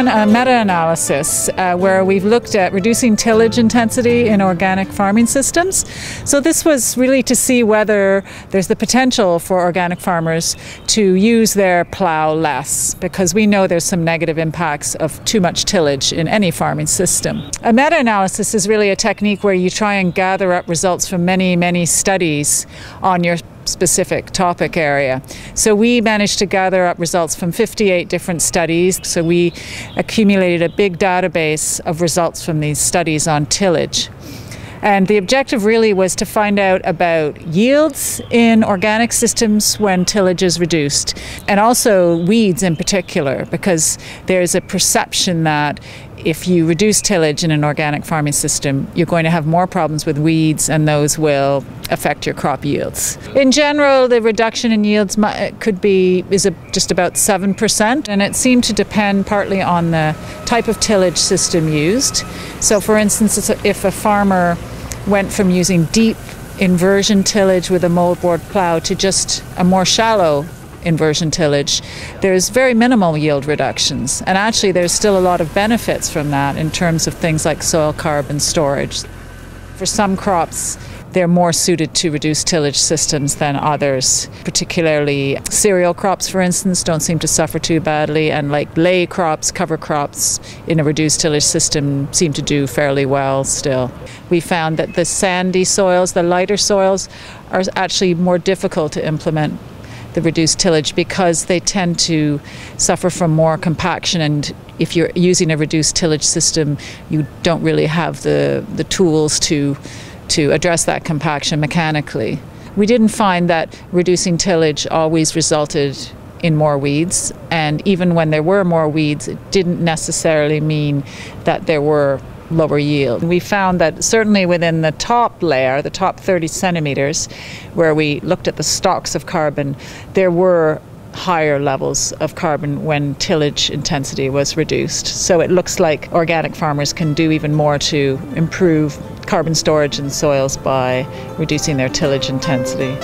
done a meta-analysis where we've looked at reducing tillage intensity in organic farming systems. So this was really to see whether there's the potential for organic farmers to use their plow less, because we know there's some negative impacts of too much tillage in any farming system. A meta-analysis is really a technique where you try and gather up results from many studies on your specific topic area. So we managed to gather up results from 58 different studies. So we accumulated a big database of results from these studies on tillage. And the objective really was to find out about yields in organic systems when tillage is reduced, and also weeds in particular, because there's a perception that if you reduce tillage in an organic farming system, you're going to have more problems with weeds, and those will affect your crop yields. In general, the reduction in yields is just about 7%, and it seemed to depend partly on the type of tillage system used. So for instance, if a farmer went from using deep inversion tillage with a moldboard plow to just a more shallow inversion tillage, there's very minimal yield reductions, and actually there's still a lot of benefits from that in terms of things like soil carbon storage. For some crops, they're more suited to reduced tillage systems than others. Particularly cereal crops, for instance, don't seem to suffer too badly, and like lay crops, cover crops in a reduced tillage system seem to do fairly well still. We found that the sandy soils, the lighter soils, are actually more difficult to implement the reduced tillage because they tend to suffer from more compaction, and if you're using a reduced tillage system, you don't really have the tools to address that compaction mechanically. We didn't find that reducing tillage always resulted in more weeds, and even when there were more weeds, it didn't necessarily mean that there were lower yield. We found that certainly within the top layer, the top 30 centimeters, where we looked at the stocks of carbon, there were higher levels of carbon when tillage intensity was reduced. So it looks like organic farmers can do even more to improve carbon storage in soils by reducing their tillage intensity.